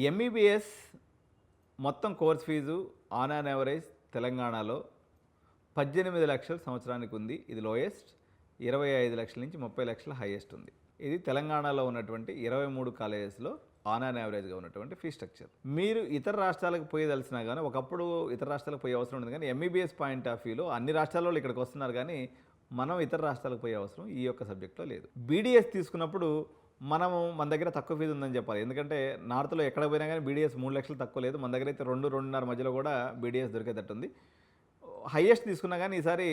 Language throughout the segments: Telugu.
ఎంబీబీఎస్ మొత్తం course fee on an average తెలంగాణలో 18 లక్షలు సంవత్సరానికి ఉంది. ఇది లోయెస్ట్. 25 లక్షల నుంచి 30 లక్షల హైయెస్ట్ ఉంది. ఇది తెలంగాణలో ఉన్నటువంటి 23 కాలేజెస్లో ఆన్ యాన్ యావరేజ్గా ఉన్నటువంటి ఫీ స్ట్రక్చర్. మీరు ఇతర రాష్ట్రాలకు పోయేదలిసినా కానీ ఒకప్పుడు ఇతర రాష్ట్రాలకు పోయే అవసరం ఉంది, కానీ ఎంబీబీఎస్ పాయింట్ ఆఫ్ వ్యూలో అన్ని రాష్ట్రాల్లో ఇక్కడికి వస్తున్నారు, కానీ మనం ఇతర రాష్ట్రాలకు పోయే అవసరం ఈ యొక్క సబ్జెక్ట్లో లేదు. బీడీఎస్ తీసుకున్నప్పుడు మన దగ్గర తక్కువ ఫీజు ఉందని చెప్పాలి. ఎందుకంటే నార్త్లో ఎక్కడ పోయినా కానీ బీడీఎస్ 3 లక్షలు తక్కువ లేదు. మన దగ్గర అయితే 2-2.5 మధ్యలో కూడా బీడీఎస్ దొరికేటట్టుంది. హైయెస్ట్ తీసుకున్నా కానీ ఈసారి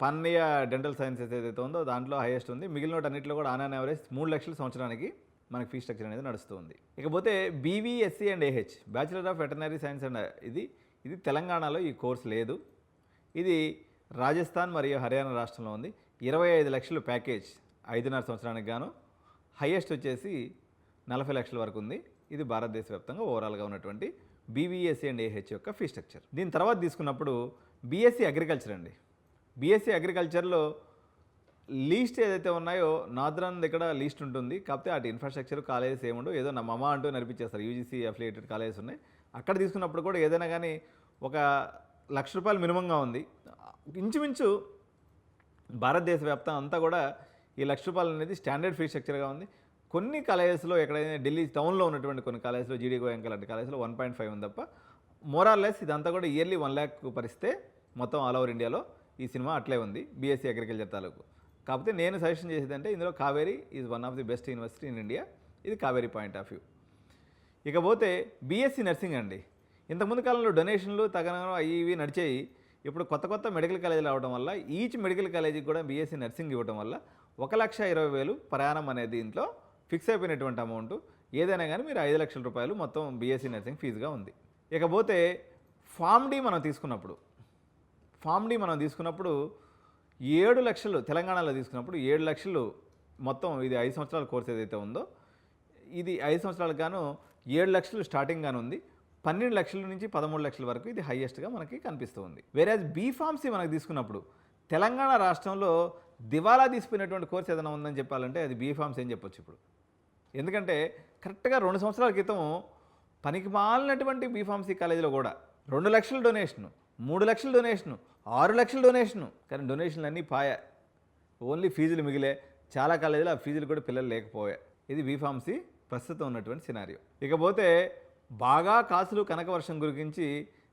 పన్నయ్య డెంటల్ సైన్సెస్ ఏదైతే ఉందో దాంట్లో హైయెస్ట్ ఉంది. మిగిలిన అన్నింటిలో కూడా ఆన్ యావరేజ్ 3 లక్షల సంవత్సరానికి మనకి ఫీ స్ట్రక్చర్ అనేది నడుస్తుంది. ఇకపోతే BVSc and AH, bachelor of veterinary science and ఇది తెలంగాణలో ఈ కోర్స్ లేదు. ఇది రాజస్థాన్ మరియు హర్యానా రాష్ట్రంలో ఉంది. 25 లక్షలు ప్యాకేజ్ 5.5 సంవత్సరానికి గాను. హైయెస్ట్ వచ్చేసి 40 లక్షల వరకు ఉంది. ఇది భారతదేశ వ్యాప్తంగా ఓవరాల్గా ఉన్నటువంటి బీవీఎస్సీ అండ్ ఏహెచ్ యొక్క ఫీ స్ట్రక్చర్. దీని తర్వాత తీసుకున్నప్పుడు బీఎస్సీ అగ్రికల్చర్ అండి. బీఎస్సీ అగ్రికల్చర్లో లీస్ట్ ఏదైతే ఉన్నాయో నార్దర్న్ దగ్గర లీస్ట్ ఉంటుంది. కాకపోతే అటు ఇన్ఫ్రాస్ట్రక్చర్ కాలేజెస్ ఏముండో ఏదో నా మమా అంటూ నడిపించేస్తారు. యూజీసీ అఫిలియేటెడ్ కాలేజెస్ ఉన్నాయి. అక్కడ తీసుకున్నప్పుడు కూడా ఏదైనా కానీ ఒక ₹1,00,000 మినిమంగా ఉంది. ఇంచుమించు భారతదేశ వ్యాప్తం అంతా కూడా ఈ ₹1,00,000 అనేది స్టాండర్డ్ ఫీ స్ట్రక్చర్గా ఉంది. కొన్ని కాలేజెస్లో ఎక్కడైనా ఢిల్లీ టౌన్లో ఉన్నటువంటి కొన్ని కాలేజెస్లో జీడీ గోయంక లాంటి కాలేజెస్లో 1.5 ఉంది తప్ప మోరార్లెస్ ఇదంతా కూడా ఇయర్లీ 1 lakh పరిస్తే మొత్తం ఆల్ ఓవర్ ఇండియాలో ఈ సినిమా అట్లే ఉంది బీఎస్సీ అగ్రికల్చర్ తాలూకు. కాకపోతే నేను సజెషన్ చేసేదంటే ఇందులో Kaveri is one of the best university in India. ఇది కావేరీ పాయింట్ ఆఫ్ వ్యూ. ఇకపోతే బీఎస్సీ నర్సింగ్ అండి. ఇంతకుముందు కాలంలో డొనేషన్లు తగనో ఇవి నడిచేయి. ఇప్పుడు కొత్త మెడికల్ కాలేజీలు అవడం వల్ల ఈచ్ మెడికల్ కాలేజీకి కూడా బీఎస్సీ నర్సింగ్ ఇవ్వడం వల్ల 1,20,000 ప్రయాణం అనేది దీంట్లో ఫిక్స్ అయిపోయినటువంటి అమౌంట్. ఏదైనా కానీ మీరు 5 లక్షల రూపాయలు మొత్తం బీఎస్సీ నర్సింగ్ ఫీజుగా ఉంది. ఇకపోతే ఫామ్ డి మనం తీసుకున్నప్పుడు 7 లక్షలు తెలంగాణలో తీసుకున్నప్పుడు 7 లక్షలు మొత్తం ఇది 5 సంవత్సరాల కోర్స్ ఏదైతే ఉందో ఇది 5 సంవత్సరాలకు గాను 7 లక్షలు స్టార్టింగ్ గాను ఉంది. 12 లక్షల నుంచి 13 లక్షల వరకు ఇది హైయెస్ట్గా మనకి కనిపిస్తూ ఉంది. వేరేజ్ బీఫార్మసీ మనకు తీసుకున్నప్పుడు తెలంగాణ రాష్ట్రంలో దివాలా తీసిపోయినటువంటి కోర్స్ ఏదైనా ఉందని చెప్పాలంటే అది బీఫార్మసీ అని చెప్పొచ్చు ఇప్పుడు. ఎందుకంటే కరెక్ట్గా 2 సంవత్సరాల క్రితం పనికి మాలినటువంటి బీఫార్మసీ కాలేజీలో కూడా 2 లక్షల డొనేషను, 3 లక్షల డొనేషను, 6 లక్షల డొనేషను, కానీ డొనేషన్లు అన్నీ పాయా. ఓన్లీ ఫీజులు మిగిలే. చాలా కాలేజీలో ఆ ఫీజులు కూడా పిల్లలు లేకపోయా. ఇది బీఫార్మసీ ప్రస్తుతం ఉన్నటువంటి సినారియో. ఇకపోతే బాగా కాసులు కనకవర్షం గురించి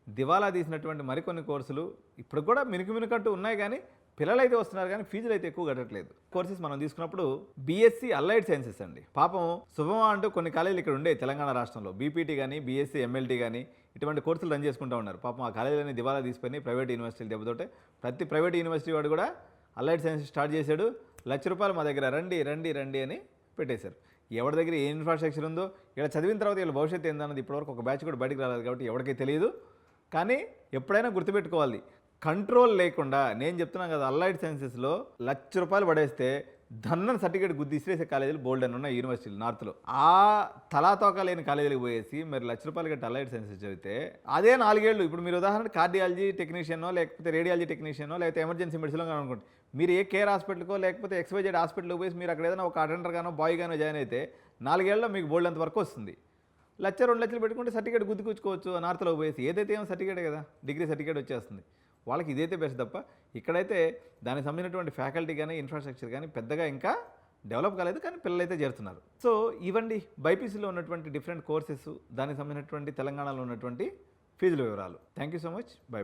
దివాలా తీసినటువంటి మరికొన్ని కోర్సులు ఇప్పుడు కూడా మినుకంటూ ఉన్నాయి, కానీ పిల్లలు అయితే వస్తున్నారు, కానీ ఫీజులు అయితే ఎక్కువ కట్టట్లేదు. కోర్సెస్ మనం తీసుకున్నప్పుడు బీఎస్సీ అలైడ్ సైన్సెస్ అండి. పాపం శుభమా అంటూ కొన్ని కాలేజీలు ఇక్కడ ఉండే తెలంగాణ రాష్ట్రంలో బీపీటీ కానీ బీఎస్సీ ఎంఎల్టీ కానీ ఇటువంటి కోర్సులు రన్ చేసుకుంటూ ఉన్నారు. పాపం ఆ కాలేజీలని దివాలా తీసిపోయి ప్రైవేట్ యూనివర్సిటీలు దెబ్బతోటే ప్రతి ప్రైవేట్ యూనివర్సిటీ వాడు కూడా అలైడ్ సైన్స్ స్టార్ట్ చేశాడు. ₹1,00,000 మా దగ్గర రండి అని పెట్టేశారు. ఎవరి దగ్గర ఏ ఇన్ఫ్రాస్ట్రక్చర్ ఉందో ఇక్కడ చదివిన తర్వాత వీళ్ళ భవిష్యత్తు ఏందన్నది ఇప్పటివరకు ఒక బ్యాచ్ కూడా బయటకు రాలేదు, కాబట్టి ఎవరికీ తెలియదు. కానీ ఎప్పుడైనా గుర్తుపెట్టుకోవాలి, కంట్రోల్ లేకుండా నేను చెప్తున్నాను కదా, అలైడ్ సైన్సెస్లో ₹1,00,000 పడేస్తే ధన్నన్ సర్టిఫికేట్ గుద్ది ఇసిరేసే కాలేజీలు బోల్డ్ అని ఉన్నాయి యూనివర్సిటీలు నార్త్లో. ఆ తలాతోక లేని కాలేజీలకు పోయేసి మరి ₹1,00,000 కట్టి అలైడ్ సైన్సెస్ చదివితే అదే 4 ఏళ్ళు. ఇప్పుడు మీరు ఉదాహరణ కార్డియాలజీ టెక్నీషియనో లేకపోతే రేడియాలజీ టెక్నీషియనో లేకపోతే ఎమర్జెన్సీ మెడిసిన్లో అనుకోండి, మీరు ఏ కేర్ హాస్పిటల్కో లేకపోతే XYZ హాస్పిటల్కి పోయి మీరు అక్కడ ఏదైనా ఒక అటెండర్ గానో బాయ్ గానో జాయిన్ అయితే 4 ఏళ్ళలో మీకు బోల్డ్ అంత వరకు వస్తుంది. ₹1,00,000 2 లక్షలు పెట్టుకుంటే సర్టిఫికేట్ గుద్దుకొచ్చుకోవచ్చు. నార్త్లో పోయేసి ఏదైతే ఏమో సర్టిఫికేట్ కదా, డిగ్రీ సర్టిఫికేట్ వచ్చేస్తుంది. వాళ్ళకి ఇదైతే బెస్ట్ తప్ప ఇక్కడైతే దానికి సంబంధించినటువంటి ఫ్యాకల్టీ కానీ ఇన్ఫ్రాస్ట్రక్చర్ కానీ పెద్దగా ఇంకా డెవలప్ కాలేదు, కానీ పిల్లలు అయితే చేరుతున్నారు. సో ఇవండి బైపీసీలో ఉన్నటువంటి డిఫరెంట్ కోర్సెస్, దానికి సంబంధించినటువంటి తెలంగాణలో ఉన్నటువంటి ఫీజుల వివరాలు. Thank you so much. By.